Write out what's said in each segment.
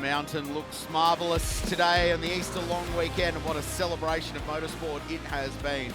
mountain looks marvellous today on the Easter long weekend, and what a celebration of motorsport it has been.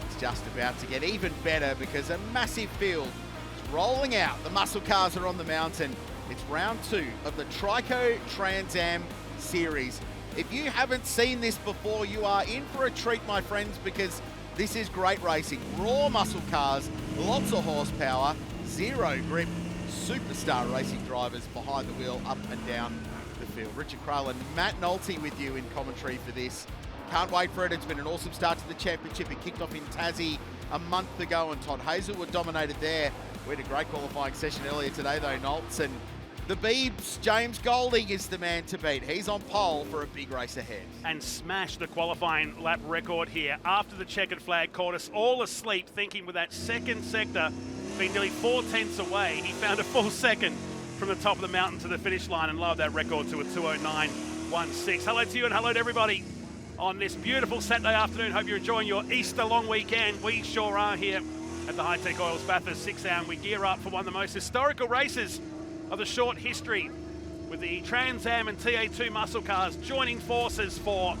It's just about to get even better because a massive field is rolling out. The muscle cars are on the mountain. It's round 2 of the Trico Trans Am Series. If you haven't seen this before, you are in for a treat, my friends, because this is great racing. Raw muscle cars, lots of horsepower, zero grip, superstar racing drivers behind the wheel, up and down the field. Richard Craill and Matt Nolte with you in commentary for this. Can't wait for it. It's been an awesome start to the championship. It kicked off in Tassie a month ago, and Todd Hazelwood dominated there. We had a great qualifying session earlier today, though, Nolts, and the Beebs, James Golding is the man to beat. He's on pole for a big race ahead. And smashed the qualifying lap record here after the checkered flag caught us all asleep, thinking with that second sector being nearly 4/10 away, he found a full second from the top of the mountain to the finish line and lowered that record to a 2:09.16. Hello to you and hello to everybody on this beautiful Saturday afternoon. Hope you're enjoying your Easter long weekend. We sure are here at the High-Tech Oils Bathurst 6 Am. We gear up for one of the most historical races of the short history, with the Trans Am and TA2 muscle cars joining forces for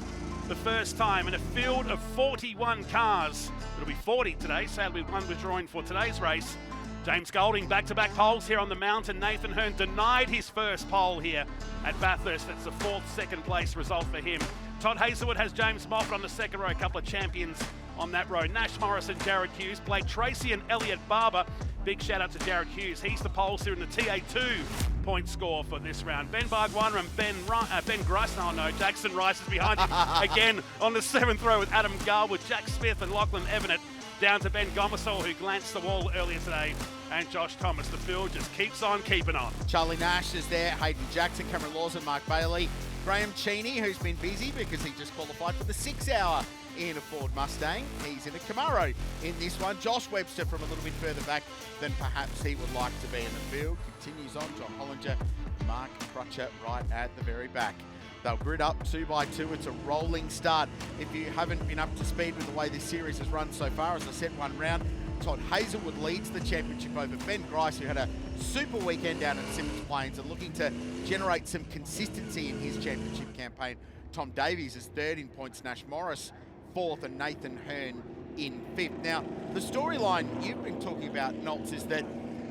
the first time in a field of 41 cars. It'll be 40 today, sadly one withdrawing for today's race. James Golding back-to-back poles here on the mountain. Nathan Hearn denied his first pole here at Bathurst. That's the 4th second place result for him. Todd Hazelwood has James Moffat on the second row, a couple of champions on that row. Nash Morris and Jared Hughes, Blake Tracy and Elliot Barber. Big shout out to Jared Hughes. He's the pole's here in the TA2 point score for this round. Ben Bargwanna and Ben Grice. Oh no, Jackson Rice is behind him again on the 7th row with Adam Garwood, Jack Smith and Lachlan Evanet. Down to Ben Gomersall, who glanced the wall earlier today, and Josh Thomas. The field just keeps on keeping on. Charlie Nash is there, Hayden Jackson, Cameron Lawson, Mark Bailey, Graham Cheney, who's been busy because he just qualified for the 6 hour in a Ford Mustang. He's in a Camaro in this one. Josh Webster from a little bit further back than perhaps he would like to be in the field. Continues on, John Hollinger, Mark Crutcher right at the very back. They'll grid up 2 by 2. It's a rolling start. If you haven't been up to speed with the way this series has run so far, as I said, one round, Todd Hazelwood leads the championship over Ben Grice, who had a super weekend down at Simmons Plains and looking to generate some consistency in his championship campaign. Tom Davies is 3rd in points, Nash Morris 4th, and Nathan Hearn in 5th. Now, the storyline you've been talking about, Nolts, is that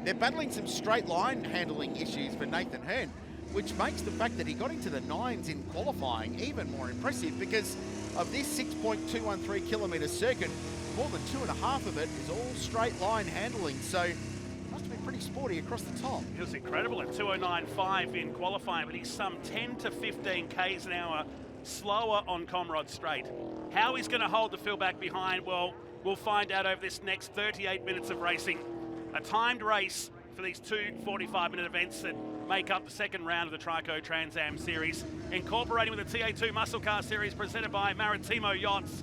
they're battling some straight line handling issues for Nathan Hearn, which makes the fact that he got into the 9s in qualifying even more impressive, because of this 6.213 kilometre circuit, more than 2.5 of it is all straight line handling, so must have been pretty sporty across the top. It was incredible at 2:09.5 in qualifying, but he's some 10 to 15 k's an hour slower on Comrade Straight. How he's going to hold the field back behind, well, we'll find out over this next 38 minutes of racing. A timed race for these 2 45-minute events that make up the second round of the Trico Trans Am Series, incorporating with the TA2 Muscle Car Series presented by Maritimo Yachts.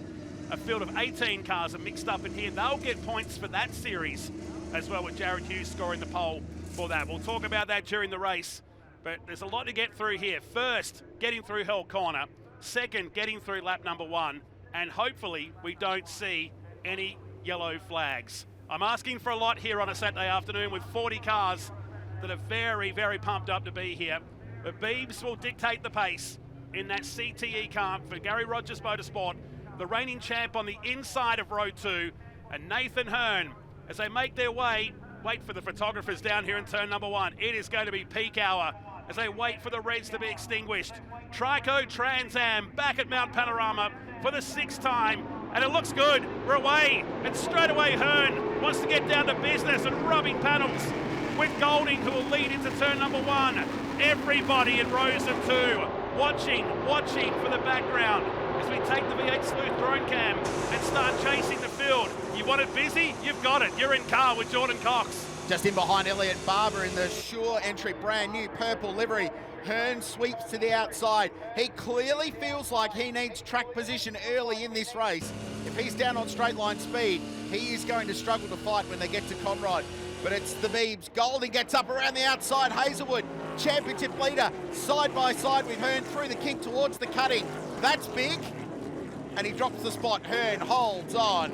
A field of 18 cars are mixed up in here. They'll get points for that series as well, with Jared Hughes scoring the pole for that. We'll talk about that during the race, but there's a lot to get through here. First, getting through Hell Corner. Second, getting through lap number 1. And hopefully we don't see any yellow flags. I'm asking for a lot here on a Saturday afternoon with 40 cars that are very, very pumped up to be here. But Beebs will dictate the pace in that CTE car for Gary Rogers Motorsport, the reigning champ on the inside of row 2, and Nathan Hearn, as they make their way, wait for the photographers down here in turn number 1. It is going to be peak hour as they wait for the reds to be extinguished. Trico Trans Am back at Mount Panorama for the 6th time, and it looks good. We're away, and straight away Hearn wants to get down to business and rubbing panels with Golding, who will lead into turn number 1. Everybody in rows of 2 watching for the background as we take the V8 Sleuth drone cam and start chasing the field. You want it busy? You've got it. You're in car with Jordan Cox. Just in behind Elliot Barber in the Sure Entry brand new purple livery. Hearn sweeps to the outside. He clearly feels like he needs track position early in this race. If he's down on straight line speed, he is going to struggle to fight when they get to Conrod. But it's the Beebs. Golding gets up around the outside. Hazelwood, championship leader, side by side with Hearn through the kink towards the cutting. That's big. And he drops the spot. Hearn holds on.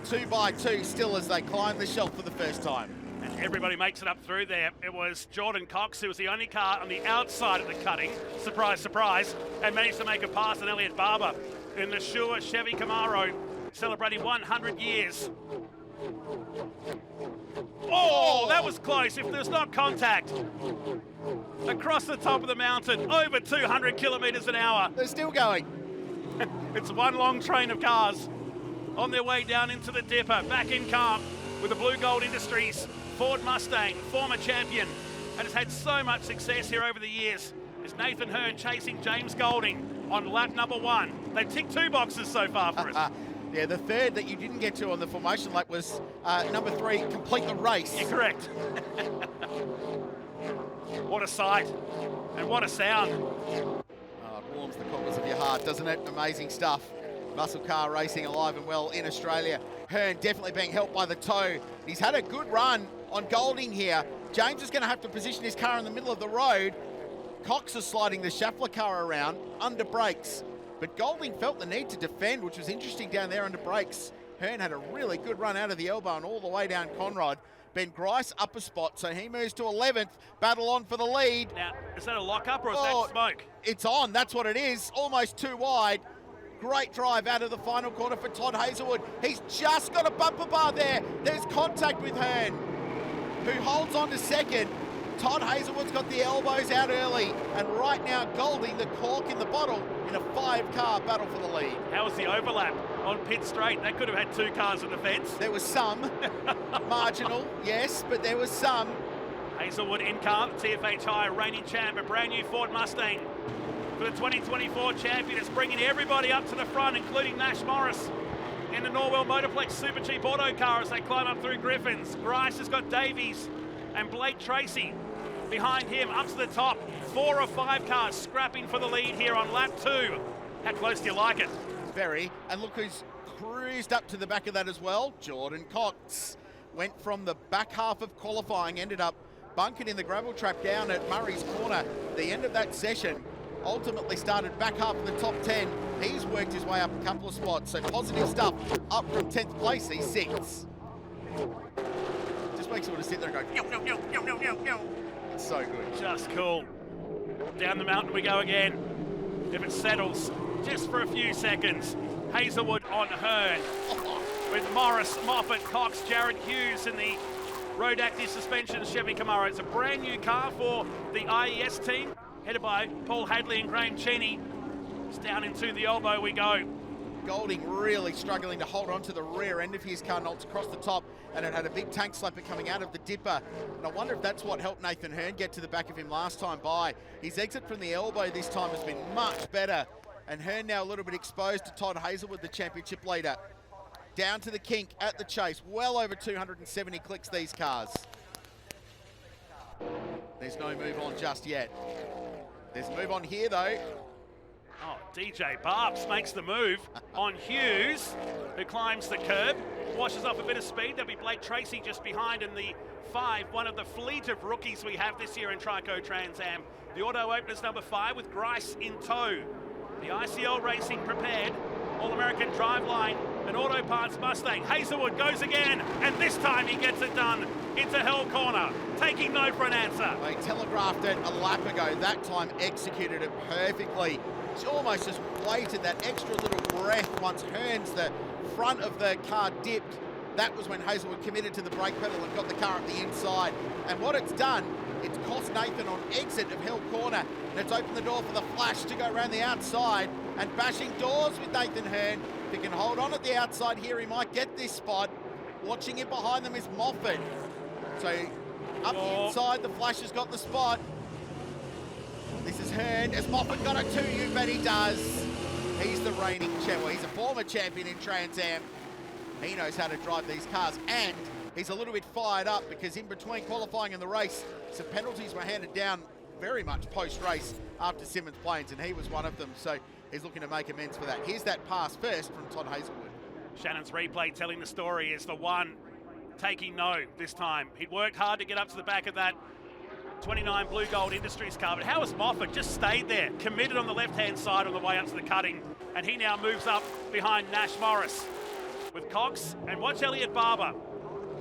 2 by 2 still as they climb the shelf for the first time. And Everybody makes it up through there. It was Jordan Cox, who was the only car on the outside of the cutting, surprise, surprise, and managed to make a pass on Elliott Barber in the Shure Chevy Camaro, celebrating 100 years. Oh, that was close. If there's not contact, across the top of the mountain, over 200 kilometres an hour. They're still going. It's one long train of cars on their way down into the Dipper, back in camp with the Blue Gold Industries Ford Mustang, former champion, and has had so much success here over the years. Is Nathan Hearn chasing James Golding on lap number 1. They've ticked 2 boxes so far for us. Yeah, the third that you didn't get to on the formation lap was number 3, complete the race. You're correct. What a sight and what a sound. Oh, it warms the corners of your heart, doesn't it? Amazing stuff. Muscle car racing alive and well in Australia. Hearn definitely being helped by the tow. He's had a good run on Golding here. James is going to have to position his car in the middle of the road. Cox is sliding the Schaeffler car around under brakes. But Golding felt the need to defend, which was interesting down there under brakes. Hearn had a really good run out of the elbow and all the way down Conrod. Ben Grice up a spot, so he moves to 11th. Battle on for the lead. Now, is that a lock-up or is that smoke? It's on, that's what it is. Almost too wide. Great drive out of the final corner for Todd Hazelwood. He's just got a bumper bar there. There's contact with Hearn, who holds on to second. Todd Hazelwood's got the elbows out early, and right now Golding, the cork in the bottle, in a 5-car battle for the lead. How was the overlap on pit straight? They could have had 2 cars in the fence. There was some, marginal, yes, but there was some. Hazelwood in car, TFH High, reigning champ, a brand new Ford Mustang for the 2024 champion. It's bringing everybody up to the front, including Nash Morris in the Norwell Motorplex Super Cheap Auto car as they climb up through Griffins. Grice has got Davies and Blake Tracy behind him up to the top. 4 or 5 cars scrapping for the lead here on lap 2. How close do you like it? Very. And look who's cruised up to the back of that as well. Jordan Cox went from the back half of qualifying, ended up bunkered in the gravel trap down at Murray's Corner. The end of that session, ultimately started back half of the top 10. He's worked his way up a couple of spots, so positive stuff. Up from 10th place, he's 6th. Just makes you want to sit there and go, no, no, no, no, no, no, no. It's so good. Just cool. Down the mountain we go again. If it settles just for a few seconds. Hazelwood on Hearn with Morris, Moffat, Cox, Jared Hughes in the Road Active Suspension Chevy Camaro. It's a brand new car for the IES team, headed by Paul Hadley and Graham Cheney. It's down into the elbow we go. Golding really struggling to hold on to the rear end of his car, knocks across the top, and it had a big tank slapper coming out of the Dipper. And I wonder if that's what helped Nathan Hearn get to the back of him last time by. His exit from the elbow this time has been much better, and Hearn now a little bit exposed to Todd Hazelwood, the championship leader. Down to the kink at the chase, well over 270 clicks these cars. There's no move on just yet. There's a move on here though. Oh, DJ Barbs makes the move on Hughes, who climbs the curb, washes off a bit of speed. There'll be Blake Tracy just behind in the 5, one of the fleet of rookies we have this year in Trico Trans Am. The auto openers number 5 with Grice in tow. The ICL Racing prepared, All-American Driveline, an Auto Parts Mustang. Hazelwood goes again, and this time he gets it done into Hell Corner, taking no for an answer. They telegraphed it a lap ago, that time executed it perfectly. She almost just waited that extra little breath once Hearn's the front of the car dipped. That was when Hazelwood committed to the brake pedal and got the car up the inside. And what it's done, it's cost Nathan on exit of Hill Corner, and it's opened the door for the Flash to go around the outside and bashing doors with Nathan Hearn. If he can hold on at the outside here, he might get this spot. Watching it behind them is Moffat. So up the inside, the Flash has got the spot. This is Hearn. Has Moffat got it too? You bet he does. He's the reigning champion. Well, he's a former champion in Trans Am. He knows how to drive these cars, and he's a little bit fired up because in between qualifying and the race, some penalties were handed down very much post-race after Simmons Plains, and he was one of them. So he's looking to make amends for that. Here's that pass first from Todd Hazelwood. Shannon's replay telling the story is the one taking no this time. He'd worked hard to get up to the back of that 29 Blue Gold Industries car, but Howard Moffat just stayed there, committed on the left-hand side on the way up to the cutting, and he now moves up behind Nash Morris with Cox, and watch Elliott Barber.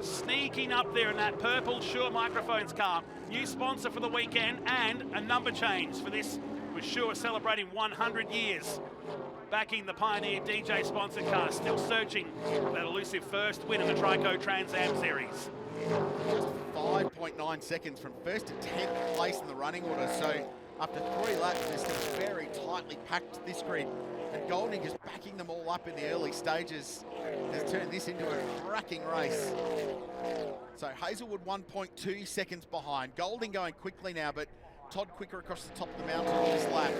sneaking up there in that purple Shure Microphones car. New sponsor for the weekend and a number change for this, with Shure celebrating 100 years. Backing the Pioneer DJ sponsored car, still searching for that elusive first win in the Trico Trans Am Series. Just 5.9 seconds from first to 10th place in the running order. So after 3 laps, they're still very tightly packed this grid. And Golding just backing them all up in the early stages has turned this into a cracking race. So Hazelwood 1.2 seconds behind. Golding going quickly now, but Todd quicker across the top of the mountain on this lap.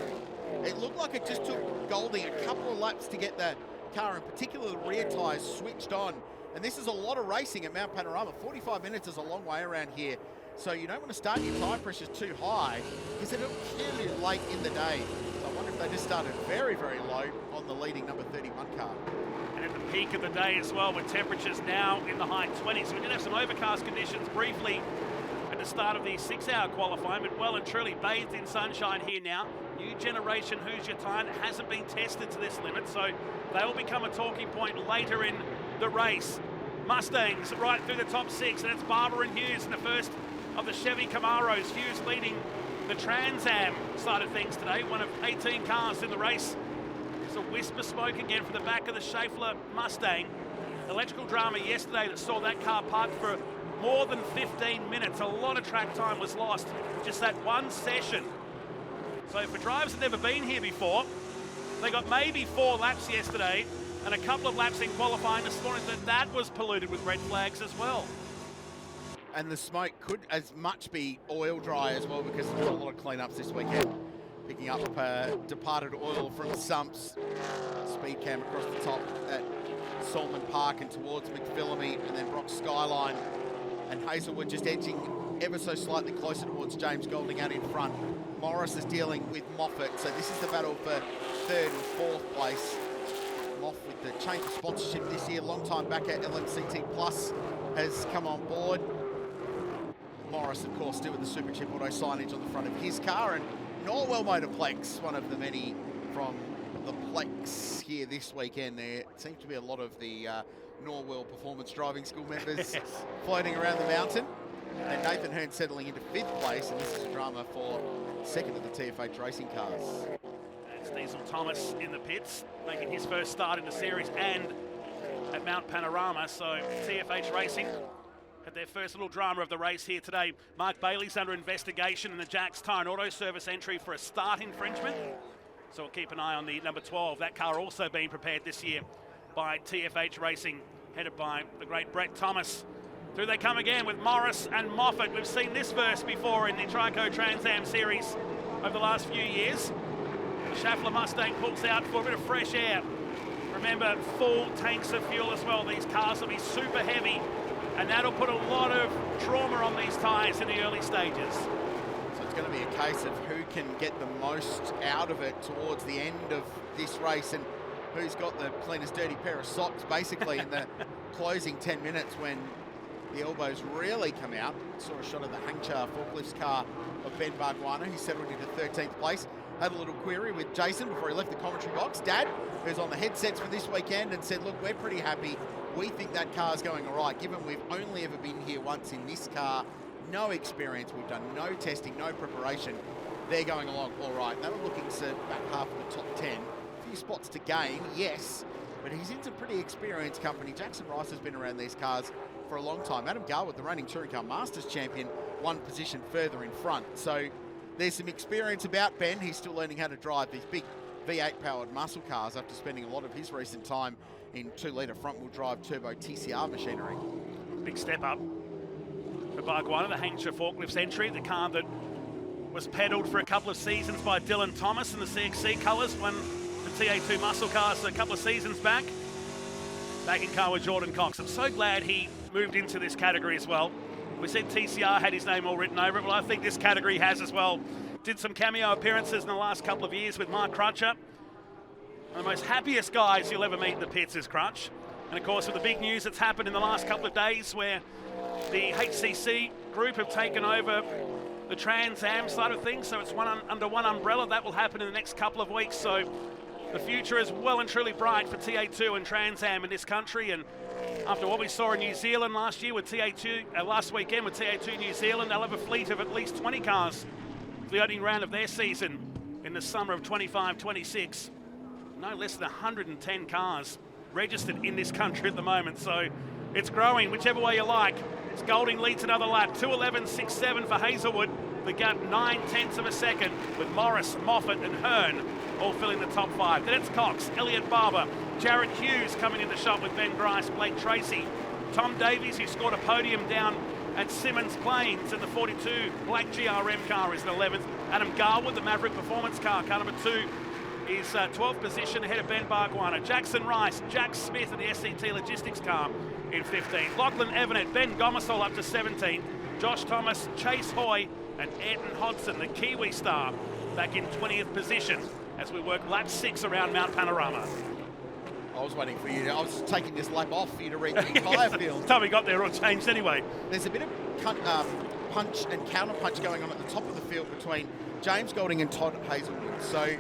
It looked like it just took Golding a couple of laps to get the car, in particular the rear tyres, switched on. And this is a lot of racing at Mount Panorama. 45 minutes is a long way around here. So you don't want to start your tyre pressures too high because it'll kill you late in the day. So I wonder if they just started very, very low on the leading number 31 car. And at the peak of the day as well, with temperatures now in the high 20s. We did have some overcast conditions briefly at the start of the 6-hour qualifying, but well and truly bathed in sunshine here now. New generation Hoosier tyre hasn't been tested to this limit, so they will become a talking point later in the race. Mustangs right through the top 6, and it's Barber and Hughes in the first of the Chevy Camaros. Hughes leading the Trans Am side of things today, one of 18 cars in the race. There's a wisp of smoke again from the back of the Schaeffler Mustang. Electrical drama yesterday that saw that car parked for more than 15 minutes. A lot of track time was lost, just that one session. So for drivers that have never been here before, they got maybe 4 laps yesterday and a couple of laps in qualifying this morning. That was polluted with red flags as well. And the smoke could as much be oil dry as well, because there's a lot of cleanups this weekend. Picking up departed oil from sumps. Speed cam across the top at Solomon Park and towards McPhillamy, and then Brock Skyline. And Hazelwood just edging ever so slightly closer towards James Golding out in front. Morris is dealing with Moffat, so this is the battle for 3rd and 4th place. Moff with the change of sponsorship this year, long time back at LMCT Plus, has come on board. Morris, of course, still with the Superchip Auto signage on the front of his car, and Norwell Motorplex, one of the many from the Plex here this weekend. There seems to be a lot of the Norwell Performance Driving School members floating around the mountain. And Nathan Hearn settling into 5th place, and this is a drama for 2nd of the TFH racing cars. It's Diesel Thomas in the pits, making his first start in the series and at Mount Panorama. So TFH Racing had their first little drama of the race here today. Mark Bailey's under investigation in the Jack's Tyre and Auto Service entry for a start infringement. So we'll keep an eye on the number 12. That car also being prepared this year by TFH Racing, headed by the great Brett Thomas. Through they come again with Morris and Moffat. We've seen this verse before in the Trico Trans Am Series over the last few years. The Schaeffler Mustang pulls out for a bit of fresh air. Remember, full tanks of fuel as well. These cars will be super heavy, and that'll put a lot of trauma on these tyres in the early stages. So it's going to be a case of who can get the most out of it towards the end of this race, and who's got the cleanest dirty pair of socks, basically, in the closing 10 minutes when the elbows really come out. Saw a shot of the Hangcha forklifts car of Ben Barguana, who settled into 13th place. Had a little query with Jason before he left the commentary box. Dad, who's on the headsets for this weekend, and said, look, we're pretty happy. We think that car's going all right, given we've only ever been here once in this car. No experience. We've done no testing, no preparation. They're going along all right. They were looking to back half of the top 10. A few spots to gain, yes, but he's in some pretty experienced company. Jackson Rice has been around these cars for a long time. Adam Garwood, the reigning Touring Car Masters champion, one position further in front. So there's some experience about Ben. He's still learning how to drive these big V8-powered muscle cars after spending a lot of his recent time in 2-litre front-wheel drive turbo TCR machinery. Big step up for Barguana, the Hangcha Forklifts entry, the car that was pedalled for a couple of seasons by Dylan Thomas in the CXC colours, won the TA2 muscle cars a couple of seasons back. Back in car with Jordan Cox. I'm so glad he moved into this category as well. We said TCR had his name all written over it. Well, I think this category has as well. Did some cameo appearances in the last couple of years with Mark Crutcher. One of the most happiest guys you'll ever meet in the pits is Crutch. And of course, with the big news that's happened in the last couple of days where the HCC group have taken over the Trans Am side of things, so it's under one umbrella. That will happen in the next couple of weeks. So the future is well and truly bright for TA2 and Trans Am in this country. And after what we saw in New Zealand last year with TA2, last weekend with TA2 New Zealand, they'll have a fleet of at least 20 cars for the opening round of their season in the summer of 25-26. No less than 110 cars registered in this country at the moment, so it's growing whichever way you like. It's Golding leads another lap, 2:11.67 for Hazelwood. The gap 9/10 of a second, with Morris, Moffat and Hearn all filling the top 5. Then it's Cox, Elliott Barber, Jared Hughes coming in the shot with Ben Grice, Blake Tracy, Tom Davies, who scored a podium down at Simmons Plains in the 42 black GRM car, is in 11th. Adam Garwood, the Maverick Performance car number 2, is 12th position ahead of Ben Barguana. Jackson Rice, Jack Smith in the SCT Logistics car in 15th. Lachlan Evanet, Ben Gomersall up to 17th. Josh Thomas, Chase Hoy and Ayrton Hodson, the Kiwi star, back in 20th position as we work lap 6 around Mount Panorama. I was waiting for you I was taking this lap off for you to read the entire field. Time we got there, all changed anyway. There's a bit of punch and counter punch going on at the top of the field between James Golding and Todd Hazelwood. So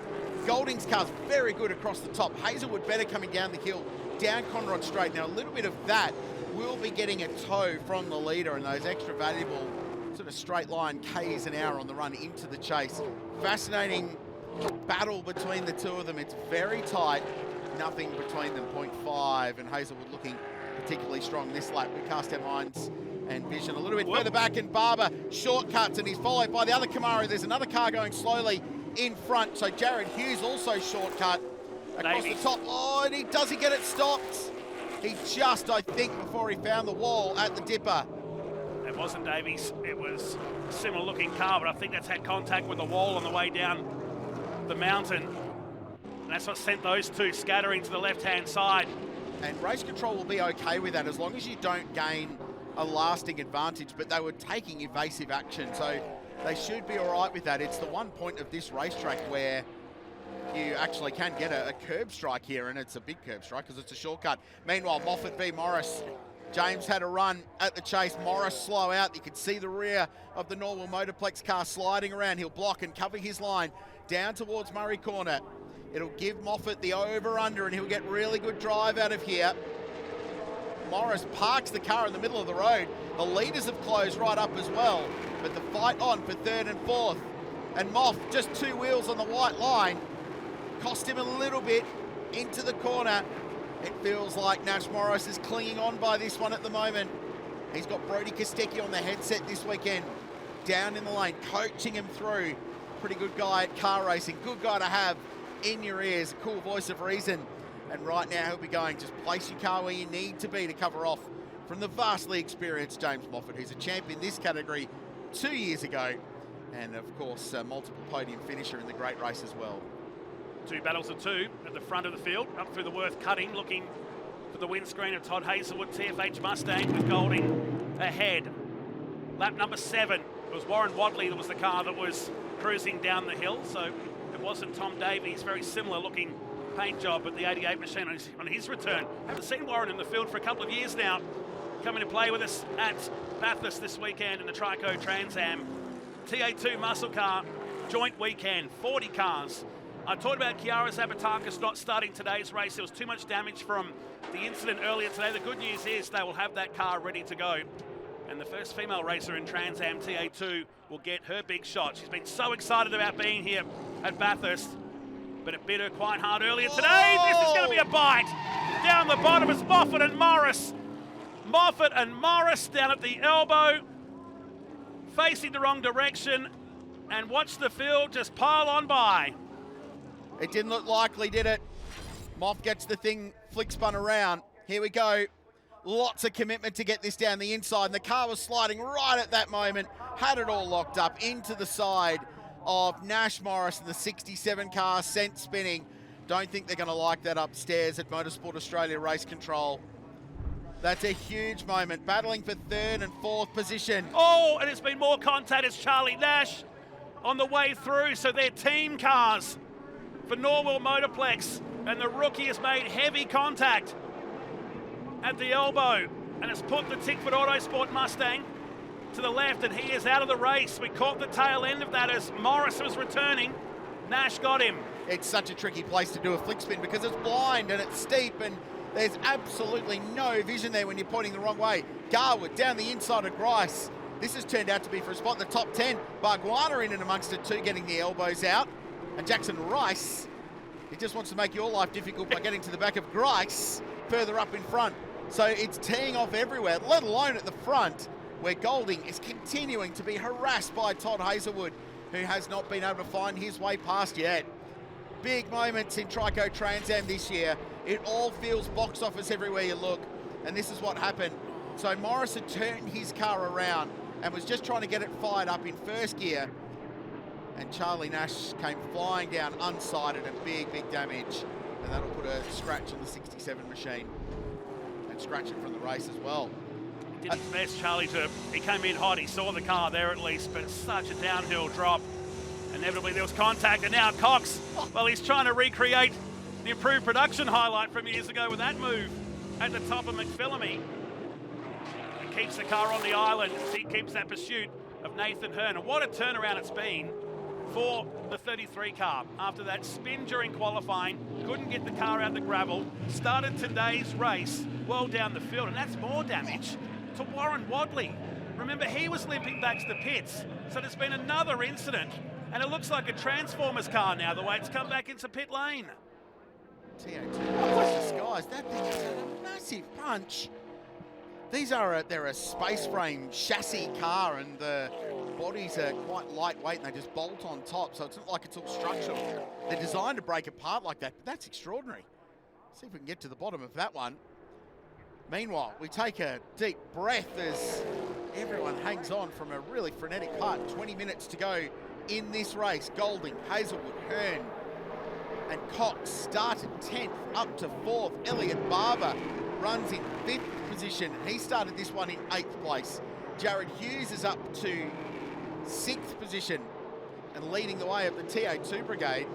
Golding's car's very good across the top. Hazelwood better coming down the hill, down Conrod Straight. Now a little bit of that will be getting a tow from the leader, and those extra valuable sort of straight line K's an hour on the run into the chase. Fascinating battle between the two of them. It's very tight. Nothing between them, 0.5, and Hazelwood looking particularly strong this lap. We cast our minds and vision a little bit further back, and Barber shortcuts, and he's followed by the other Camaro. There's another car going slowly in front, so Jared Hughes also shortcut across the top. Oh, and does he get it stopped? He just, I think, before he found the wall at the dipper. It wasn't Davies, it was a similar looking car, but I think that's had contact with the wall on the way down the mountain. And that's what sent those two scattering to the left-hand side. And race control will be okay with that as long as you don't gain a lasting advantage, but they were taking evasive action, so they should be all right with that. It's the one point of this racetrack where you actually can get a curb strike here, and it's a big curb strike because it's a shortcut. Meanwhile, Moffat v Morris. James had a run at the chase. Morris slow out. You can see the rear of the Norwell Motorplex car sliding around. He'll block and cover his line down towards Murray Corner. It'll give Moffat the over-under, and he'll get really good drive out of here. Morris parks the car in the middle of the road. The leaders have closed right up as well, but the fight on for 3rd and 4th. And Moff, just 2 wheels on the white line, cost him a little bit into the corner. It feels like Nash Morris is clinging on by this one at the moment. He's got Brody Kostecki on the headset this weekend, down in the lane, coaching him through. Pretty good guy at car racing, good guy to have in your ears, a cool voice of reason. And right now he'll be going, just place your car where you need to be to cover off from the vastly experienced James Moffat, who's a champion this category 2 years ago, and of course a multiple podium finisher in the great race as well. 2 battles of 2 at the front of the field, up through the Worth cutting, looking for the windscreen of Todd Hazelwood, TFH Mustang with Golding ahead. Lap number 7, it was Warren Wadley that was the car that was cruising down the hill, so it wasn't Tom Davies. Very similar looking paint job at the 88 machine on his return. Haven't seen Warren in the field for a couple of years now. Coming to play with us at Bathurst this weekend in the Trico Trans Am. TA2 muscle car, joint weekend, 40 cars. I talked about Kiara Zabatakis not starting today's race. There was too much damage from the incident earlier today. The good news is they will have that car ready to go. And the first female racer in Trans Am TA2 will get her big shot. She's been so excited about being here at Bathurst, but it bit her quite hard earlier today. This is going to be a bite. Down the bottom is Moffat and Morris. Moffat and Morris down at the elbow, facing the wrong direction, and watch the field just pile on by. It didn't look likely, did it? Moff gets the thing flick spun around. Here we go. Lots of commitment to get this down the inside, and the car was sliding right at that moment. Had it all locked up into the side of Nash Morris, and the 67 car sent spinning. Don't think they're going to like that upstairs at Motorsport Australia Race Control. That's a huge moment, battling for 3rd and 4th position. Oh, and it's been more contact. It's Charlie Nash on the way through, so they're team cars for Norwell Motorplex, and the rookie has made heavy contact at the elbow, and it's put the Tickford Autosport Mustang to the left, and he is out of the race. We caught the tail end of that as Morris was returning. Nash got him. It's such a tricky place to do a flick spin because it's blind and it's steep and there's absolutely no vision there when you're pointing the wrong way. Garwood down the inside of Grice. This has turned out to be for a spot in the top 10. Barguana in and amongst it too, getting the elbows out. And Jackson Rice, he just wants to make your life difficult by getting to the back of Grice further up in front. So it's teeing off everywhere, let alone at the front, where Golding is continuing to be harassed by Todd Hazelwood, who has not been able to find his way past yet. Big moments in Trico Trans Am this year. It all feels box office everywhere you look, and this is what happened. So Morris had turned his car around and was just trying to get it fired up in first gear, and Charlie Nash came flying down unsighted and big damage, and that'll put a scratch on the 67 machine and scratch it from the race as well. He did his best, Charlie, he came in hot, he saw the car there at least, but such a downhill drop. Inevitably there was contact, and now Cox, well, he's trying to recreate the improved production highlight from years ago with that move at the top of McPhillamy. He keeps the car on the island, he keeps that pursuit of Nathan Hearn, and what a turnaround it's been for the 33 car. After that spin during qualifying, couldn't get the car out the gravel, started today's race well down the field, and that's more damage to Warren Wadley. Remember, he was limping back to the pits, so there's been another incident, and it looks like a Transformers car now, the way it's come back into pit lane. TO2 the skies. That thing is a massive punch. They're a space frame chassis car, and the bodies are quite lightweight and they just bolt on top, so it's not like it's all structural. They're designed to break apart like that, but that's extraordinary. See if we can get to the bottom of that one. Meanwhile, we take a deep breath as everyone hangs on from a really frenetic part. 20 minutes to go in this race. Golding, Hazelwood, Hearn and Cox started 10th up to 4th. Elliot Barber runs in 5th position. He started this one in 8th place. Jared Hughes is up to 6th position and leading the way of the TO2 brigade.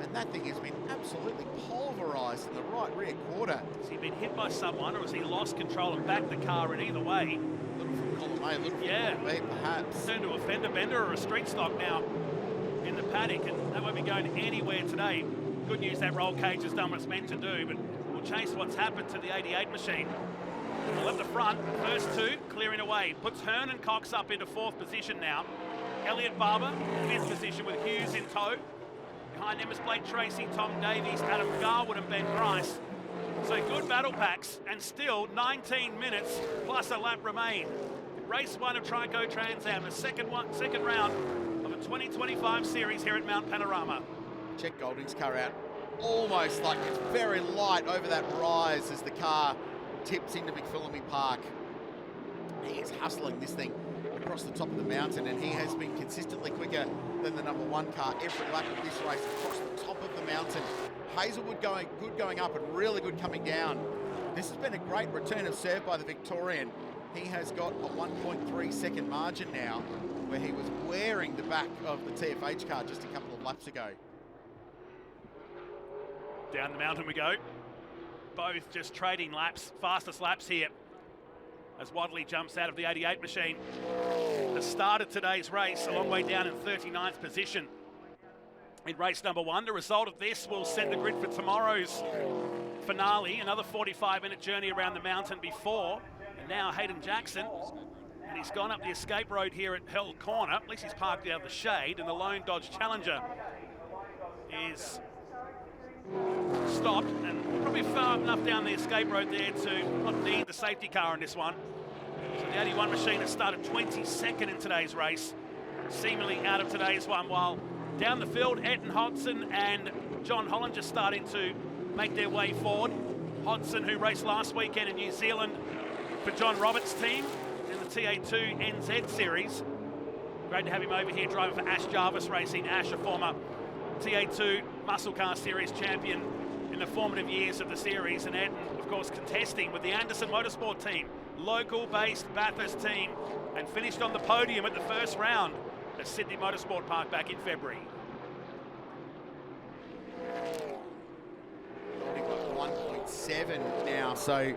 And that thing has been absolutely pulverised in the right rear quarter. Has he been hit by someone, or has he lost control and backed the car in? Either way, A little from column A, a little from column B, perhaps. Turned to a fender bender or a street stock now in the paddock, and that won't be going anywhere today. Good news that roll cage has done what it's meant to do, but we'll chase what's happened to the 88 machine. Well, at the front, first two clearing away. Puts Hearn and Cox up into 4th position now. Elliot Barber, 5th position with Hughes in tow. Behind them is Blake Tracy, Tom Davies, Adam Garwood and Ben Grice. So good battle packs, and still 19 minutes plus a lap remain. Race 1 of Trico Trans Am, the second round of a 2025 series here at Mount Panorama. Check Golding's car out. Almost like it's very light over that rise as the car tips into McPhillamy Park. He is hustling this thing across the top of the mountain, and he has been consistently quicker than the number 1 car every lap of this race across the top of the mountain. Hazelwood going up and really good coming down. This has been a great return of serve by the Victorian. He has got a 1.3 second margin now, where he was wearing the back of the TFH car just a couple of laps ago. Down the mountain we go. Both just trading laps, fastest laps here, as Wadley jumps out of the 88 machine. The start of today's race, a long way down in 39th position. In race number 1, the result of this will set the grid for tomorrow's finale. Another 45-minute journey around the mountain before. And now Hayden Jackson, and he's gone up the escape road here at Hell Corner. At least he's parked out of the shade, and the lone Dodge Challenger is stopped and probably far enough down the escape road there to not need the safety car in this one. So the 81 machine has started 22nd in today's race, seemingly out of today's one, while down the field, Etten Hodson and John Holland just starting to make their way forward. Hodson, who raced last weekend in New Zealand for John Roberts' team in the TA2 NZ Series. Great to have him over here driving for Ash Jarvis Racing. Ash, a former TA2 Muscle Car Series champion in the formative years of the series, and Etten, of course, contesting with the Anderson Motorsport team, local-based Bathurst team, and finished on the podium at the first round at Sydney Motorsport Park back in February. Already got 1.7 now, so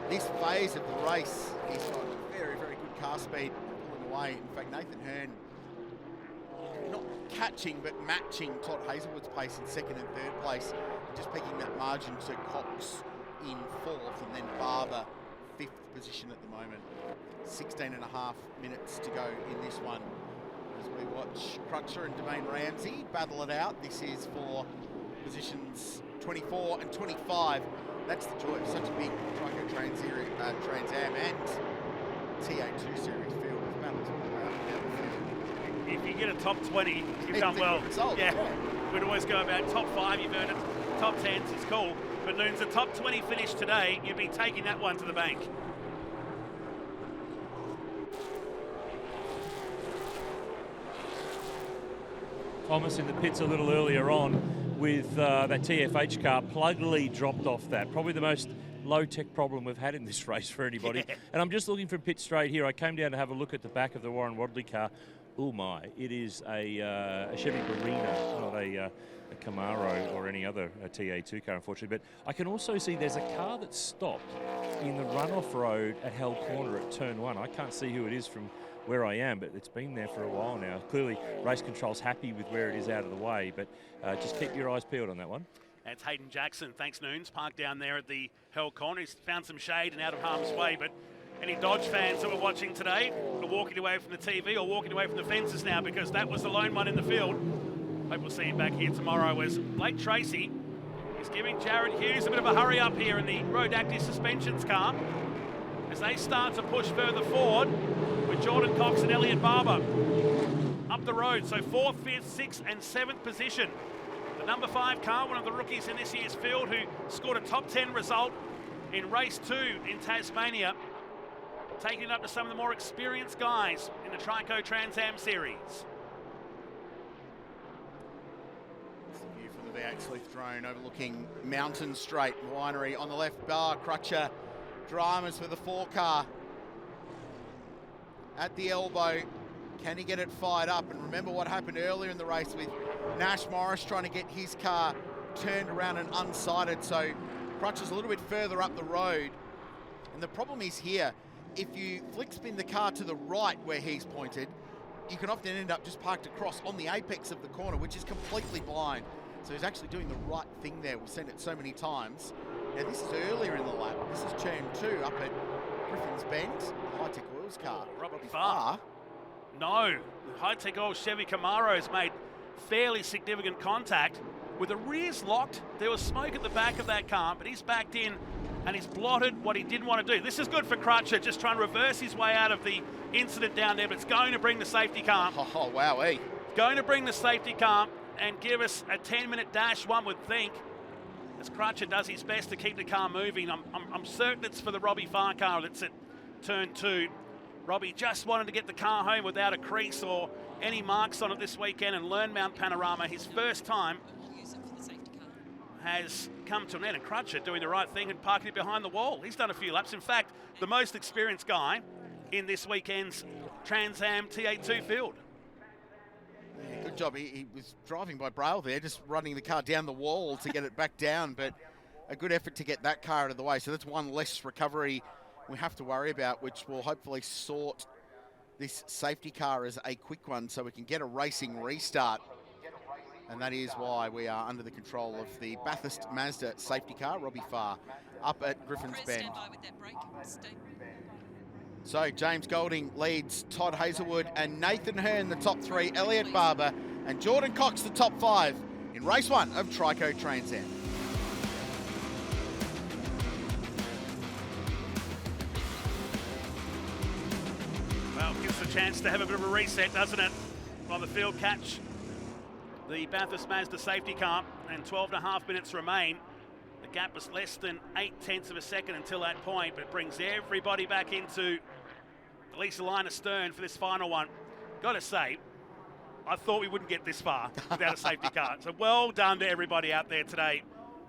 this phase of the race, he's got very good car speed pulling away. In fact, Nathan Hearn not catching, but matching Todd Hazelwood's pace in second and third place. Just picking that margin to Cox in fourth, and then Barber fifth position at the moment. 16 and a half minutes to go in this one as we watch Crutcher and Domain Ramsey battle it out. This is for positions 24 and 25. That's the joy of such a big Trico Trans Am and TA2 series field of battles. If you get a top 20, you've done well. Result, yeah. We'd always go about top 5, you've earned it. Top 10s is cool. But Noons, a top 20 finish today, you'd be taking that one to the bank. Thomas in the pits a little earlier on with that TFH car. Plugly dropped off that. Probably the most low-tech problem we've had in this race for anybody. Yeah. And I'm just looking for pit straight here. I came down to have a look at the back of the Warren Wadley car. Oh my, it is a Chevy Barina, not a Camaro or any other TA2 car, unfortunately. But I can also see there's a car that stopped in the runoff road at Hell Corner at turn 1. I can't see who it is from where I am, but it's been there for a while now. Clearly, race control's happy with where it is out of the way, but just keep your eyes peeled on that one. That's Hayden Jackson. Thanks, Noons. Parked down there at the Hell Corner. He's found some shade and out of harm's way, but any Dodge fans that were watching today are walking away from the TV or walking away from the fences now, because that was the lone one in the field. Hope we'll see him back here tomorrow as Blake Tracy is giving Jared Hughes a bit of a hurry up here in the Road Active Suspensions car as they start to push further forward with Jordan Cox and Elliot Barber up the road. So 4th, 5th, 6th and 7th position. The number 5 car, one of the rookies in this year's field, who scored a top 10 result in race 2 in Tasmania, taking it up to some of the more experienced guys in the Trico Trans Am Series. View from the V8 Sleuth drone overlooking Mountain Straight Winery on the left bar. Crutcher dramas for the 4 car at the elbow. Can he get it fired up? And remember what happened earlier in the race with Nash Morris trying to get his car turned around and unsighted. So Crutcher's a little bit further up the road. And the problem is here, if you flick spin the car to the right where he's pointed, you can often end up just parked across on the apex of the corner, which is completely blind. So he's actually doing the right thing there. We've seen it so many times. Now this is earlier in the lap. This is turn 2 up at Griffin's Bend. High-Tech Oils car. Robbie Farr. No, the High-Tech Oil Chevy Camaro has made fairly significant contact. With the rears locked, there was smoke at the back of that car, but he's backed in and he's blotted what he didn't want to do. This is good for Crutcher, just trying to reverse his way out of the incident down there, but it's going to bring the safety car. Oh, wow, Going to bring the safety car and give us a 10-minute dash, one would think, as Crutcher does his best to keep the car moving. I'm certain it's for the Robbie Farr car that's at turn 2. Robbie just wanted to get the car home without a crease or any marks on it this weekend and learn Mount Panorama. His first time has come to an end, and Crutcher doing the right thing and parking it behind the wall. He's done a few laps. In fact, the most experienced guy in this weekend's Trans Am TA2 field. Yeah, good job. He was driving by Braille there, just running the car down the wall to get it back down, but a good effort to get that car out of the way. So that's one less recovery we have to worry about, which will hopefully sort this safety car as a quick one so we can get a racing restart. And that is why we are under the control of the Bathurst Mazda safety car, Robbie Farr, up at Griffin's Bend. So James Golding leads Todd Hazelwood and Nathan Hearn, the top 3, Elliot Barber and Jordan Cox, the top 5 in race 1 of Trico Trans Am. Well, gives us a chance to have a bit of a reset, doesn't it? While the field catch the Bathurst Mazda safety car, and 12.5 minutes remain. The gap was less than 0.8 of a second until that point, but it brings everybody back into at least a line astern for this final one. Got to say, I thought we wouldn't get this far without a safety car. So well done to everybody out there today.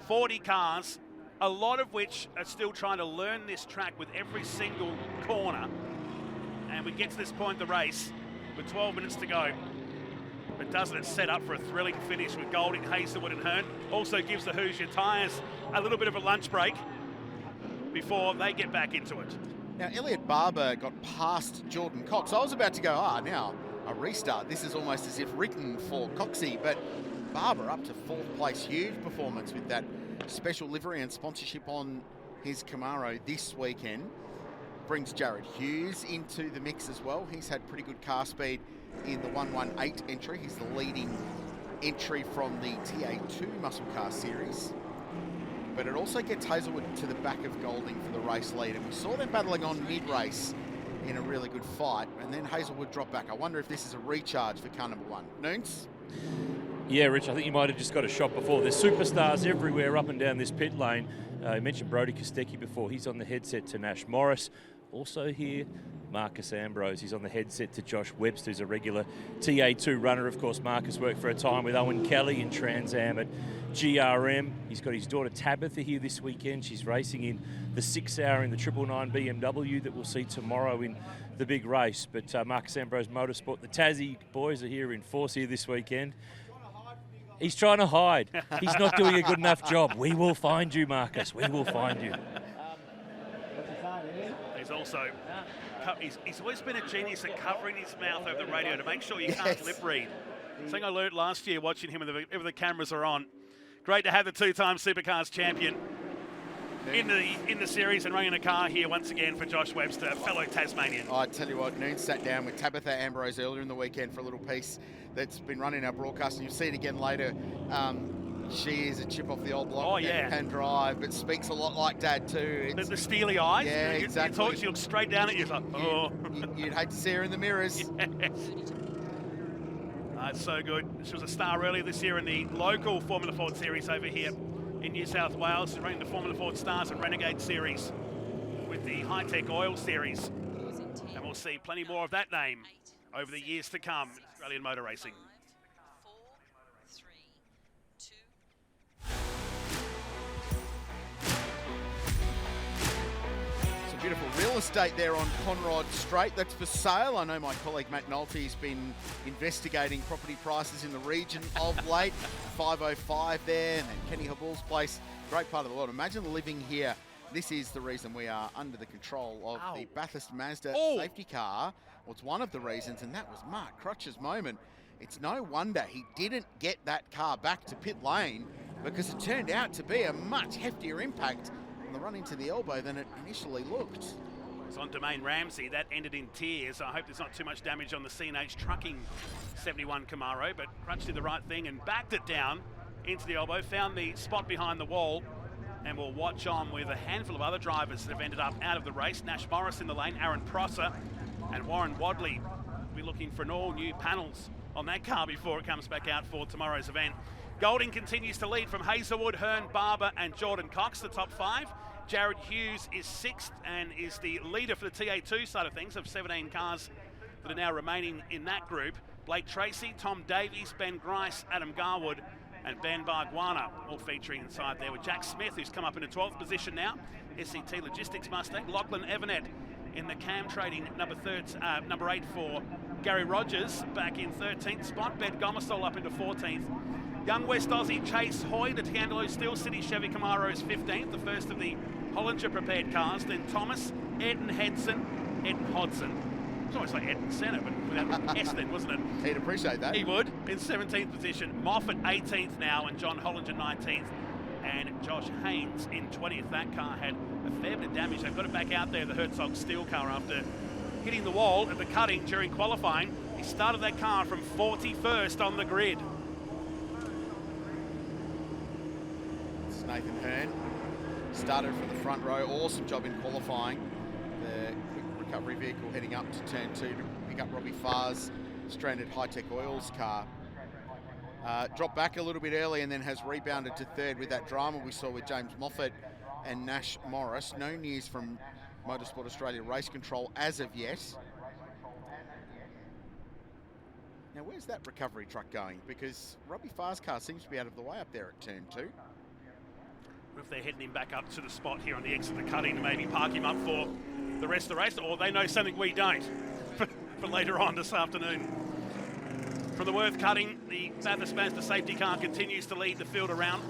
40 cars, a lot of which are still trying to learn this track with every single corner. And we get to this point in the race with 12 minutes to go. But doesn't it set up for a thrilling finish with Golding, Hazelwood and Hearn? Also gives the Hoosier tyres a little bit of a lunch break before they get back into it. Now, Elliot Barber got past Jordan Cox. I was about to go, now, a restart. This is almost as if written for Coxie, but Barber up to 4th place. Huge performance with that special livery and sponsorship on his Camaro this weekend. Brings Jared Hughes into the mix as well. He's had pretty good car speed in the 118 entry. He's the leading entry from the TA2 Muscle Car Series. But it also gets Hazelwood to the back of Golding for the race lead. And we saw them battling on mid-race in a really good fight. And then Hazelwood dropped back. I wonder if this is a recharge for car number 1. Noons? Yeah, Rich, I think you might have just got a shot before. There's superstars everywhere up and down this pit lane. You mentioned Brody Kostecki before. He's on the headset to Nash Morris. Also here, Marcus Ambrose. He's on the headset to Josh Webster, who's a regular TA2 runner. Of course, Marcus worked for a time with Owen Kelly in Trans Am at GRM. He's got his daughter Tabitha here this weekend. She's racing in the 6 hour in the 999 BMW that we'll see tomorrow in the big race. But Marcus Ambrose Motorsport, the Tassie boys are here in force here this weekend. He's trying to hide. He's not doing a good enough job. We will find you, Marcus. We will find you. He's also, he's always been a genius at covering his mouth over the radio to make sure you can't lip read. Something I learned last year watching him whenever the cameras are on. Great to have the 2-time Supercars champion in the series and running a car here once again for Josh Webster, fellow Tasmanian. I tell you what, Noon sat down with Tabitha Ambrose earlier in the weekend for a little piece that's been running our broadcast, and you'll see it again later. She is a chip off the old block. Oh, yeah. Can drive, but speaks a lot like Dad too. The steely eyes. Yeah, exactly. You talk, she looks straight down at you. It's like, oh. You'd hate to see her in the mirrors. Yes. It's so good. She was a star earlier this year in the local Formula Ford series over here in New South Wales. She's running the Formula Ford Stars and Renegade series with the High-Tech Oil series. And we'll see plenty more of that name over the years to come in Australian motor racing. Beautiful real estate there on Conrod Straight. That's for sale. I know my colleague Matt Nolte's been investigating property prices in the region of late. 505 there, and then Kenny Habul's place. Great part of the world. Imagine living here. This is the reason we are under the control of the Bathurst Mazda safety car. Well, it's one of the reasons, and that was Mark Crutch's moment. It's no wonder he didn't get that car back to pit lane, because it turned out to be a much heftier impact the run into the elbow than it initially looked. It's on Domain Ramsey. That ended in tears. I hope there's not too much damage on the C&H Trucking 71 Camaro, but Crutch did the right thing and backed it down into the elbow, found the spot behind the wall, and we'll watch on with a handful of other drivers that have ended up out of the race. Nash Morris in the lane, Aaron Prosser, and Warren Wadley. We'll be looking for an all-new panels on that car before it comes back out for tomorrow's event. Golding continues to lead from Hazelwood, Hearn, Barber and Jordan Cox, the top 5. Jared Hughes is 6th and is the leader for the TA2 side of things of 17 cars that are now remaining in that group. Blake Tracy, Tom Davies, Ben Grice, Adam Garwood and Ben Barguana all featuring inside there with Jack Smith, who's come up into 12th position now. SCT Logistics Mustang. Lachlan Evanet in the Cam Trading number 8 for Gary Rogers back in 13th spot. Ben Gomersall up into 14th. Young West Aussie Chase Hoy, the Tiangelo Steel City Chevy Camaro is 15th, the first of the Hollinger prepared cars. Then Thomas, Eden Hedson, Eden Hodson. It's almost like Eden Senna, but without S then, wasn't it? He'd appreciate that. He would. In 17th position. Moffat 18th now, and John Hollinger 19th. And Josh Haynes in 20th. That car had a fair bit of damage. They've got it back out there, the Herzog Steel car, after hitting the wall at the cutting during qualifying. He started that car from 41st on the grid. Nathan Hearn started from the front row. Awesome job in qualifying. The quick recovery vehicle heading up to turn 2 to pick up Robbie Farr's stranded High-Tech Oils car. Dropped back a little bit early and then has rebounded to 3rd with that drama we saw with James Moffat and Nash Morris. No news from Motorsport Australia Race Control as of yet. Now, where's that recovery truck going? Because Robbie Farr's car seems to be out of the way up there at turn 2. If they're heading him back up to the spot here on the exit of the cutting to maybe park him up for the rest of the race, or they know something we don't for later on this afternoon. From the Worth cutting, the Bathurst Mazda safety car continues to lead the field around.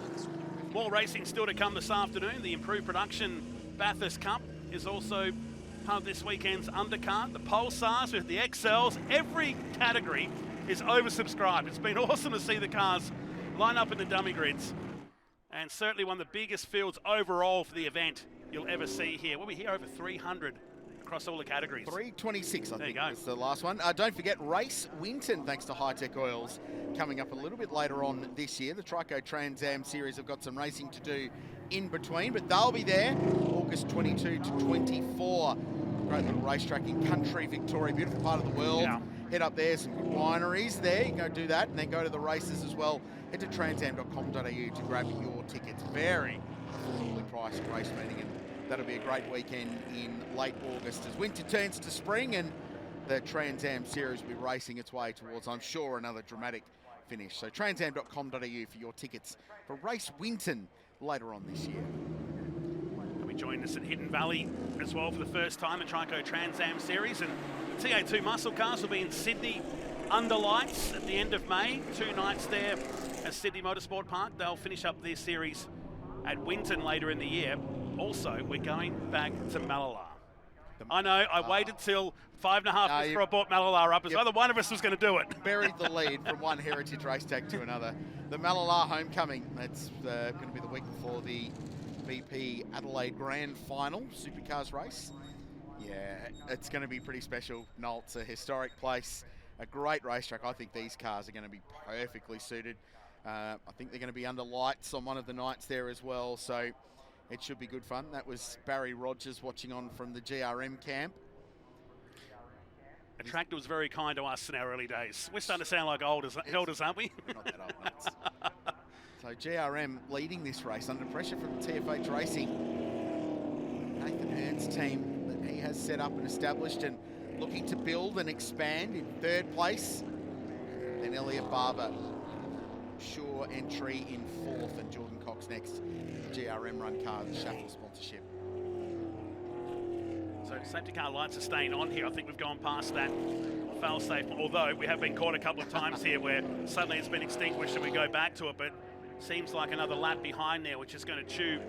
More racing still to come this afternoon. The improved production Bathurst Cup is also part of this weekend's undercard. The Pulsars with the XLs. Every category is oversubscribed. It's been awesome to see the cars line up in the dummy grids. And certainly one of the biggest fields overall for the event you'll ever see here. We'll be here over 300 across all the categories. 326, I think, is the last one. Don't forget Race Winton, thanks to High Tech Oils, coming up a little bit later on this year. The Trico Trans Am Series have got some racing to do in between, but they'll be there August 22 to 24. Great little racetrack in country Victoria, beautiful part of the world. Yeah. Head up there, some good wineries there. You can go do that and then go to the races as well. Head to transam.com.au to grab your tickets. Very affordably priced race meeting, and that'll be a great weekend in late August as winter turns to spring, and the Trans Am Series will be racing its way towards, I'm sure, another dramatic finish. So transam.com.au for your tickets for Race Winton later on this year. We joined us at Hidden Valley as well for the first time, the Trico Trans Am Series, and TA2 muscle cars will be in Sydney under lights at the end of May. 2 nights there at Sydney Motorsport Park. They'll finish up their series at Winton later in the year. Also, we're going back to Malala. I know, I waited till 5.5 minutes before I brought Malala up, as either one of us was going to do it. Buried the lead from one heritage race tag to another. The Malala homecoming, that's going to be the week before the BP Adelaide Grand Final Supercars race. Yeah, it's going to be pretty special, Noel. It's a historic place, a great racetrack. I think these cars are going to be perfectly suited. I think they're going to be under lights on one of the nights there as well, so it should be good fun. That was Barry Rogers watching on from the GRM camp. Attractor was very kind to us in our early days. We're starting to sound like elders, aren't we? Not that old, mates. So GRM leading this race under pressure from TFH Racing. Nathan Hearn's team that he has set up and established and looking to build and expand in 3rd place. Then Elliot Barber, sure entry in 4th, and Jordan Cox next. GRM run car, the Shuffle sponsorship. So safety car lights are staying on here. I think we've gone past that fail-safe, although we have been caught a couple of times here where suddenly it's been extinguished and we go back to it, but seems like another lap behind there, which is going to chew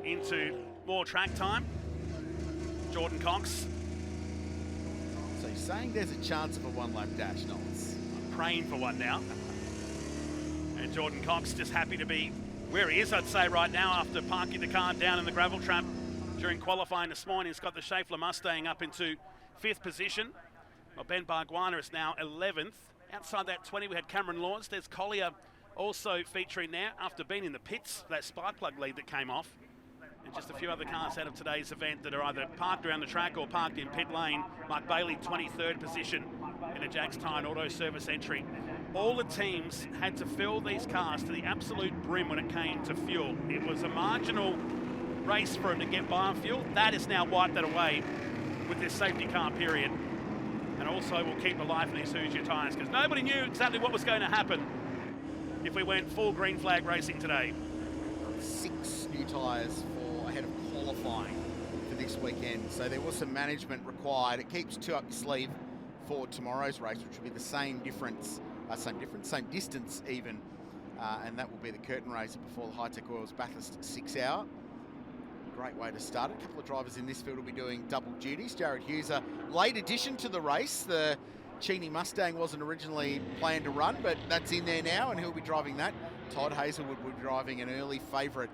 into more track time. Jordan Cox. So you're saying there's a chance of a 1-lap dash, Knowles? I'm praying for one now. And Jordan Cox just happy to be where he is, I'd say, right now after parking the car down in the gravel trap during qualifying this morning. He's got the Schaeffler Mustang up into 5th position. Well, Ben Barguana is now 11th. Outside that 20, we had Cameron Lawrence. There's Collier also featuring there after being in the pits, that spark plug lead that came off. And just a few other cars out of today's event that are either parked around the track or parked in pit lane. Mark Bailey, 23rd position in a Jack's Tyre Auto Service entry. All the teams had to fill these cars to the absolute brim when it came to fuel. It was a marginal race for them to get by on fuel. That is now wiped that away with this safety car period. And also will keep the life in these Hoosier tyres, because nobody knew exactly what was going to happen if we went full green flag racing today. 6 new tyres for ahead of qualifying for this weekend. So there was some management required. It keeps 2 up your sleeve for tomorrow's race, which will be the same distance even. And that will be the curtain raiser before the High Tech Oils Bathurst 6 hour. Great way to start it. A couple of drivers in this field will be doing double duties. Jared Hughes, a late addition to the race. The Cheney Mustang wasn't originally planned to run, but that's in there now, and he'll be driving that. Todd Hazelwood will be driving an early favourite,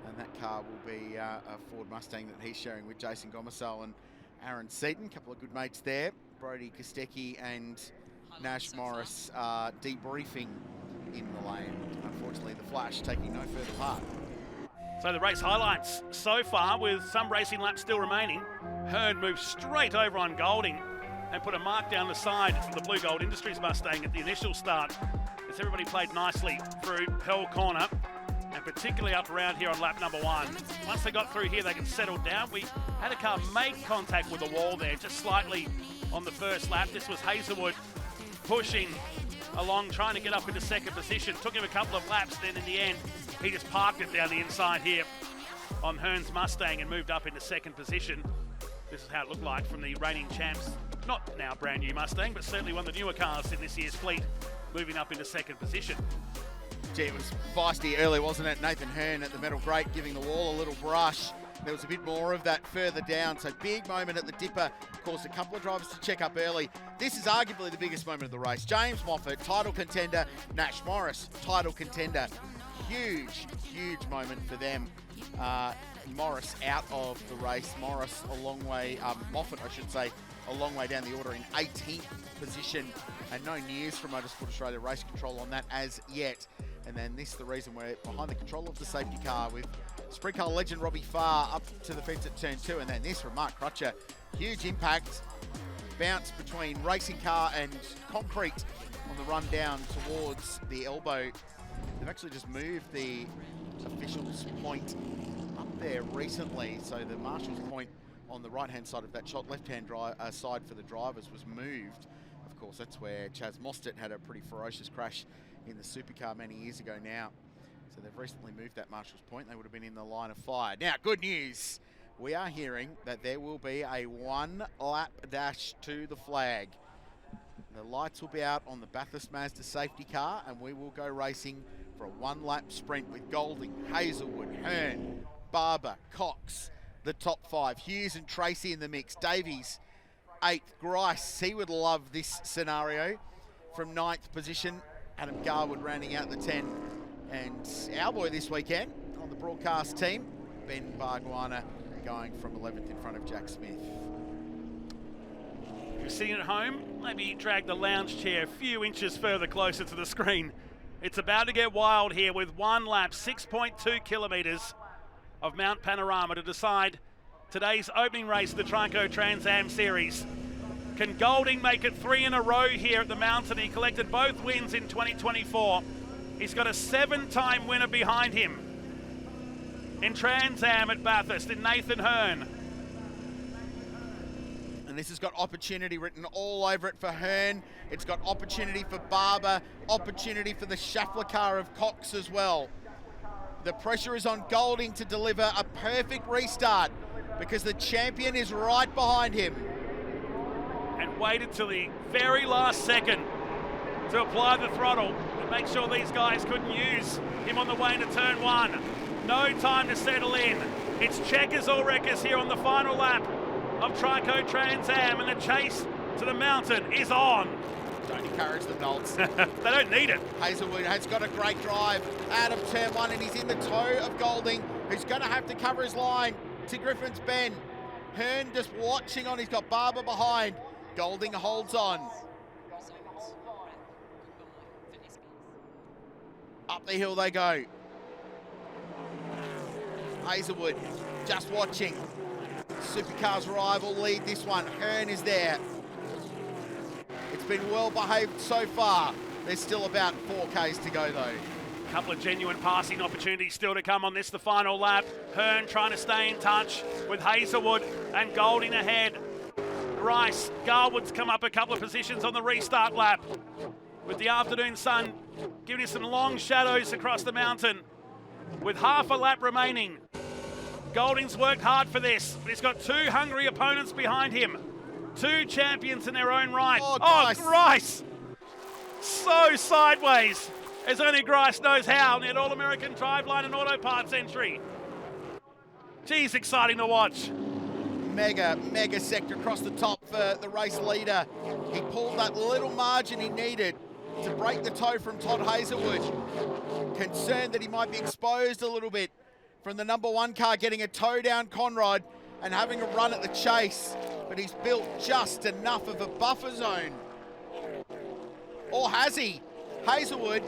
and that car will be a Ford Mustang that he's sharing with Jason Gomersall and Aaron Seaton. A couple of good mates there. Brody Kostecki and Nash Morris debriefing in the lane. Unfortunately, the Flash taking no further part. So the race highlights so far, with some racing laps still remaining. Hearn moves straight over on Golding and put a mark down the side of the Blue Gold Industries Mustang at the initial start, as everybody played nicely through Hell Corner, and particularly up around here on lap number 1. Once they got through here, they could settle down. We had a car make contact with the wall there, just slightly on the first lap. This was Hazelwood pushing along, trying to get up into 2nd position. Took him a couple of laps, then in the end, he just parked it down the inside here on Hearn's Mustang and moved up into 2nd position. This is how it looked like from the reigning champs. Not now brand new Mustang, but certainly one of the newer cars in this year's fleet, moving up into 2nd position. Gee, it was feisty early, wasn't it? Nathan Hearn at the metal grate giving the wall a little brush. there was a bit more of that further down. So big moment at the Dipper, caused a couple of drivers to check up early. This is arguably the biggest moment of the race. James Moffat, title contender. Nash Morris, title contender. Huge, huge moment for them. Morris out of the race. Morris a long way, Moffat I should say, a long way down the order in 18th position. And no news from Motorsport Australia race control on that as yet. And then this is the reason we're behind the control of the safety car with sprint car legend Robbie Farr up to the fence at turn 2. And then this from Mark Crutcher. Huge impact. Bounce between racing car and concrete on the run down towards the elbow. They've actually just moved the officials' point up there recently. So the marshal's point on the right-hand side of that shot, left-hand side for the drivers was moved. Of course, that's where Chaz Mostert had a pretty ferocious crash in the supercar many years ago now. So they've recently moved that marshal's point. They would have been in the line of fire. Now, good news. We are hearing that there will be a one-lap dash to the flag. The lights will be out on the Bathurst Mazda safety car, and we will go racing for a one-lap sprint with Golding, Hazelwood, Hearn, Barber, Cox, the top 5. Hughes and Tracy in the mix. Davies, 8th. Grice, he would love this scenario. From 9th position, Adam Garwood rounding out the 10. And our boy this weekend on the broadcast team, Ben Barguana, going from 11th in front of Jack Smith. If you're sitting at home, maybe drag the lounge chair a few inches further closer to the screen. It's about to get wild here with one lap, 6.2 kilometres of Mount Panorama to decide today's opening race of the Trico Trans Am Series. Can Golding make it 3 in a row here at the mountain? He collected both wins in 2024. He's got a 7-time winner behind him in Trans Am at Bathurst in Nathan Hearn. And this has got opportunity written all over it for Hearn. It's got opportunity for Barber, opportunity for the Schaffler car of Cox as well. The pressure is on Golding to deliver a perfect restart because the champion is right behind him. And waited till the very last second to apply the throttle and make sure these guys couldn't use him on the way into turn 1. No time to settle in. It's checkers or wreckers here on the final lap of Trico Trans Am, and the chase to the mountain is on. Don't encourage them, Nolts. They don't need it. Hazelwood has got a great drive out of turn 1, and he's in the toe of Golding, who's going to have to cover his line to Griffin's Bend. Hearn just watching on. He's got Barber behind. Golding holds on. Up the hill they go. Hazelwood just watching. Supercar's rival lead this one. Hearn is there. It's been well behaved so far. There's still about 4Ks to go though. A couple of genuine passing opportunities still to come on this, the final lap. Hearn trying to stay in touch with Hazelwood and Golding ahead. Grice, Garwood's come up a couple of positions on the restart lap. With the afternoon sun giving us some long shadows across the mountain. With half a lap remaining. Golding's worked hard for this, but he's got 2 hungry opponents behind him. 2 champions in their own right. Oh, Grice! So sideways, as only Grice knows how, near All-American Driveline and Auto Parts entry. Geez, exciting to watch. Mega sector across the top for the race leader. He pulled that little margin he needed to break the toe from Todd Hazelwood. Concerned that he might be exposed a little bit from the number 1 car getting a toe down Conrod and having a run at the chase. But he's built just enough of a buffer zone. Or has he? Hazelwood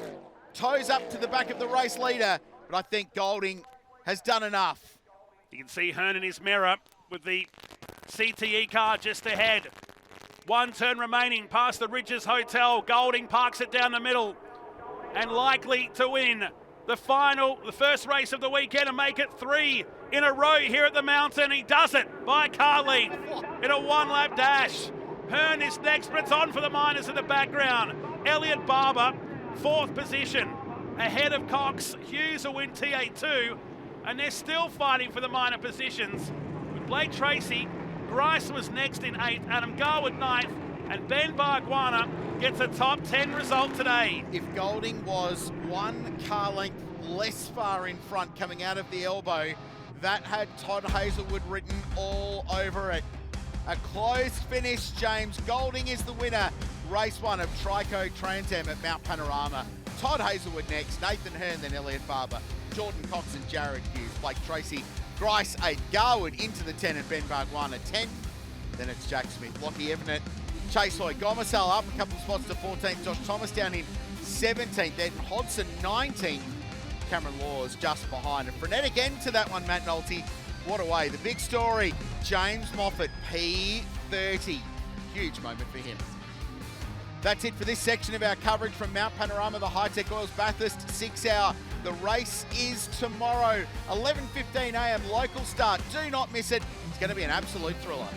toes up to the back of the race leader, but I think Golding has done enough. You can see Hearn in his mirror with the CTE car just ahead. 1 turn remaining past the Ridges Hotel. Golding parks it down the middle and likely to win the first race of the weekend and make it 3 in a row here at the mountain. He does it by a car lead in a 1-lap dash. Hearn is next, but it's on for the minors in the background. Elliot Barber, 4th position, ahead of Cox. Hughes will win T82, and they're still fighting for the minor positions. With Blake Tracy, Grice was next in 8th, Adam Garwood 9th, and Ben Barguana gets a top 10 result today. If Golding was 1 car length less far in front coming out of the elbow, That had Todd Hazelwood written all over it. A close finish, James Golding is the winner. Race 1 of Trico Trans Am at Mount Panorama. Todd Hazelwood next, Nathan Hearn, then Elliot Barber, Jordan Cox and Jared Hughes, Blake Tracy, Grice 8, Garwood into the 10 and Ben Barguana 10. Then it's Jack Smith, Lockie Evanet, Chase Hoy, Gomersal up a couple of spots to 14th, Josh Thomas down in 17th, then Hodson 19th, Cameron Laws just behind. And frenetic end to that one, Matt Nolte. What a way. The big story, James Moffat, P30. Huge moment for him. That's it for this section of our coverage from Mount Panorama, the High-Tech Oils Bathurst 6 Hour. The race is tomorrow, 11:15 a.m. local start. Do not miss it. It's going to be an absolute thriller.